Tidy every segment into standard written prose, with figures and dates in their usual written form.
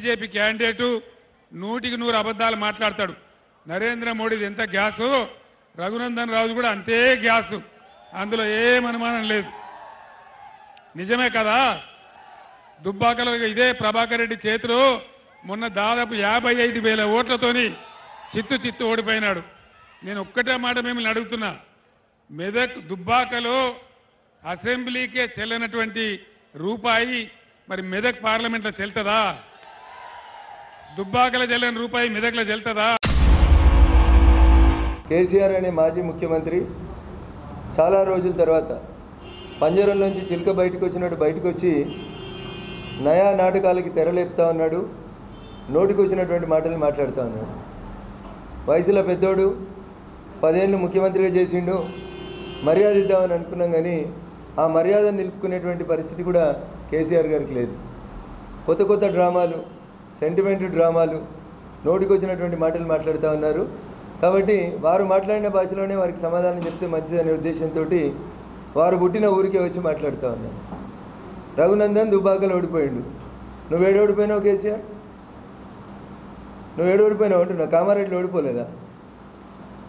BJP candidate 100కి 100 అబద్ధాలు మాట్లాడతాడు. నరేంద్ర మోడీది ఎంత గ్యాసు, రఘునందన్ రావు కూడా అంతే గ్యాసు, అందులో ఏం అనుమానం లేదు. నిజమే కదా? దుబ్బాకలో ఇదే ప్రభాకర్ రెడ్డి చేతిలో మొన్న దాదాపు 55,000 ఓట్లతోని చిత్తు ఓడిపోయినాడు. నేను ఒక్కటే మాట మిమ్మల్ని అడుగుతున్నా, మెదక్ దుబ్బాకలో అసెంబ్లీకే చెల్లనటువంటి రూపాయి మరి మెదక్ పార్లమెంట్లో చెల్తుందా? దుబ్బాకలో చెల్లని రూపాయి మెదక్లో చెల్తుందా? కేసీఆర్ అనే మాజీ ముఖ్యమంత్రి చాలా రోజుల తర్వాత పంజరంలోంచి చిలుక బయటకు వచ్చినట్టు బయటకు వచ్చి నయా నాటకాలకి తెరలేపుతా ఉన్నాడు. నోటికి వచ్చినటువంటి మాటలు మాట్లాడుతూ ఉన్నాడు. వయసులో పెద్దోడు, 10 ఏళ్ళు ముఖ్యమంత్రిగా చేసిండు, మర్యాద ఇద్దామని అనుకున్నాం. కానీ ఆ మర్యాదను నిలుపుకునేటువంటి పరిస్థితి కూడా కేసీఆర్ గారికి లేదు. కొత్త డ్రామాలు, సెంటిమెంట్ డ్రామాలు, నోటికి వచ్చినటువంటి మాటలు మాట్లాడుతూ ఉన్నారు. కాబట్టి వారు మాట్లాడిన భాషలోనే వారికి సమాధానం చెప్తే మంచిదనే ఉద్దేశంతో వారు పుట్టిన ఊరికే వచ్చి మాట్లాడుతూ ఉన్నారు. రఘునందన్ దుబ్బాకలో ఓడిపోయిండు. నువ్వేడు ఓడిపోయినావు కేసీఆర్? నువ్వేడు ఓడిపోయినావు అంటున్నావు? కామారెడ్డిలో ఓడిపోలేదా?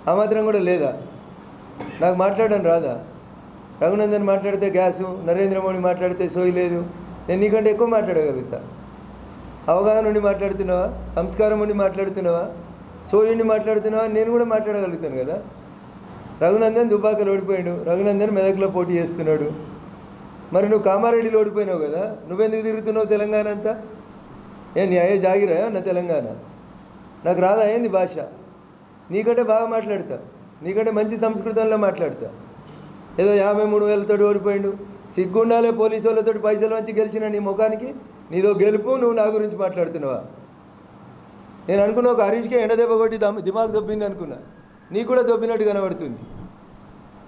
ఆ మాత్రం కూడా లేదా? నాకు మాట్లాడడం రాదా? రఘునందన్ మాట్లాడితే గ్యాసు, నరేంద్ర మోడీ మాట్లాడితే సోయి లేదు. నేను నీకంటే ఎక్కువ మాట్లాడగలుగుతా. అవగాహన ఉండి మాట్లాడుతున్నావా? సంస్కారం ఉండి మాట్లాడుతున్నావా? సోయుండి మాట్లాడుతున్నావా? నేను కూడా మాట్లాడగలుగుతాను కదా. రఘునందన్ దుబ్బాకలో ఓడిపోయాడు, రఘునందన్ మెదక్లో పోటీ చేస్తున్నాడు. మరి నువ్వు కామారెడ్డిలో ఓడిపోయినావు కదా, నువ్వెందుకు తిరుగుతున్నావు తెలంగాణ అంతా? నీ అయ్యే జాగిరా నా తెలంగాణ? నాకు రాదా ఏంది భాష? నీకంటే బాగా మాట్లాడతా, నీకంటే మంచి సంస్కృతంలో మాట్లాడతా. ఏదో 53,000 ఓడిపోయాడు, సిగ్గుండాలే పోలీసు వాళ్ళతో పైసలు వంచి గెలిచిన నీ ముఖానికి నీదో గెలుపు, నువ్వు నా గురించి మాట్లాడుతున్నావా? నేను అనుకున్నా ఒక హరీష్కే ఎండదెబ్బ కొట్టి దిమాగ్ దొబ్బింది అనుకున్నా, నీకు కూడా దొబ్బినట్టు కనబడుతుంది.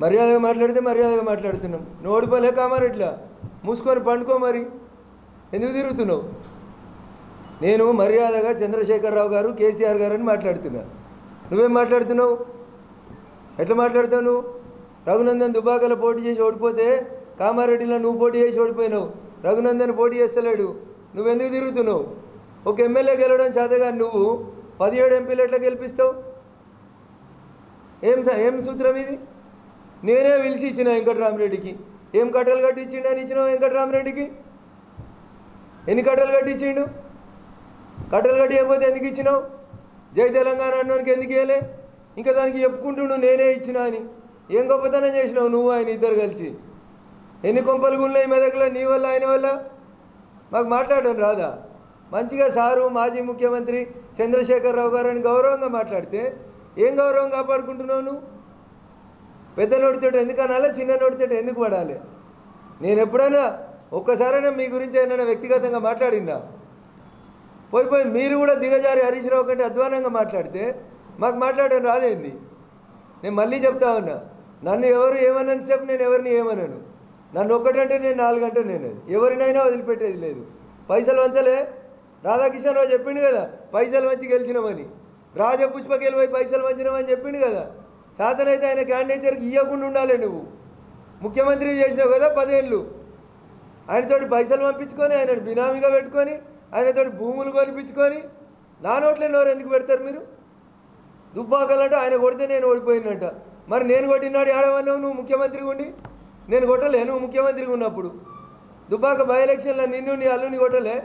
మర్యాదగా మాట్లాడితే మర్యాదగా మాట్లాడుతున్నాం. నువ్వు ఓడిపోలే కామారెడ్డిలా, మూసుకొని పండుకో. మరి ఎందుకు తిరుగుతున్నావు? నేను మర్యాదగా చంద్రశేఖరరావు గారు, కేసీఆర్ గారు అని మాట్లాడుతున్నా. నువ్వేం మాట్లాడుతున్నావు? ఎట్లా మాట్లాడుతావు నువ్వు? రఘునందన్ దుబ్బాకలో పోటీ చేసి ఓడిపోతే కామారెడ్డిలో నువ్వు పోటీ చేసి ఓడిపోయినావు, రఘునందన్ పోటీ చేస్తలేడు. నువ్వెందుకు తిరుగుతున్నావు? ఒక ఎమ్మెల్యే గెలవడం చేతగా నువ్వు 17 ఎంపీలు ఎట్లా గెలిపిస్తావు? ఏం సూత్రం ఇది? నేనే పిలిచి ఇచ్చిన వెంకటరామరెడ్డికి. ఏం కట్టలు కట్టించిండు అని ఇచ్చినావు వెంకటరామరెడ్డికి? ఎన్ని కట్టలు కట్టించిండు? కట్టలు కట్టియకపోతే ఎందుకు ఇచ్చినావు? జై తెలంగాణ అన్నోనికి ఎందుకు ఇవ్వలే? ఇంకా దానికి చెప్పుకుంటుండు నేనే ఇచ్చినా అని. ఏం గొప్పతనం చేసినావు నువ్వు ఆయన ఇద్దరు కలిసి? ఎన్ని కొంపలు గున్నాయి మెదక్లో నీ వల్ల ఆయన వల్ల? మాకు మాట్లాడడం రాదా? మంచిగా సారు మాజీ ముఖ్యమంత్రి చంద్రశేఖరరావు గారు అని గౌరవంగా మాట్లాడితే ఏం గౌరవం కాపాడుకుంటున్నావు నువ్వు? పెద్ద నోటితో ఎందుకు అనాలి, చిన్న నోటితో ఎందుకు పడాలి? నేను ఎప్పుడైనా ఒక్కసారైనా మీ గురించి ఏమైనా వ్యక్తిగతంగా మాట్లాడినా? పోయి మీరు కూడా దిగజారి హరీష్ రావు కంటే అధ్వానంగా మాట్లాడితే మాకు మాట్లాడడం రాదేంది? నేను మళ్ళీ చెప్తా ఉన్నా, నన్ను ఎవరు ఏమన్నంతసేపు నేను ఎవరిని ఏమన్నాను. నన్ను ఒక్కటంటే నేను 4 గంటలు నేను ఎవరినైనా వదిలిపెట్టేది లేదు. పైసలు వంచలే, రాధాకిషన్రావు చెప్పిండు కదా పైసలు వంచి గెలిచినామని. రాజపుష్పకెళ్ళి పోయి పైసలు వంచినామని చెప్పిండు కదా. చేతనైతే ఆయన క్యాండిడేచర్కి ఇవ్వకుండా ఉండాలి. నువ్వు ముఖ్యమంత్రి చేసినావు కదా 10 ఏళ్ళు. ఆయనతోటి పైసలు పంపించుకొని, ఆయన బినామీగా పెట్టుకొని, ఆయనతోటి భూములు కొనిపించుకొని నా నోట్లే నోరు ఎందుకు పెడతారు మీరు? దుబ్బాకలంటే ఆయన కొడితే నేను ఓడిపోయినట్ట. మరి నేను కొట్టినాడు ఏడవన్నావు నువ్వు ముఖ్యమంత్రిగా ఉండి? నేను కొట్టలే నువ్వు ముఖ్యమంత్రిగా ఉన్నప్పుడు? దుబ్బాక బై ఎలక్షన్లో నిన్ను నీ అల్లుని కొట్టలే?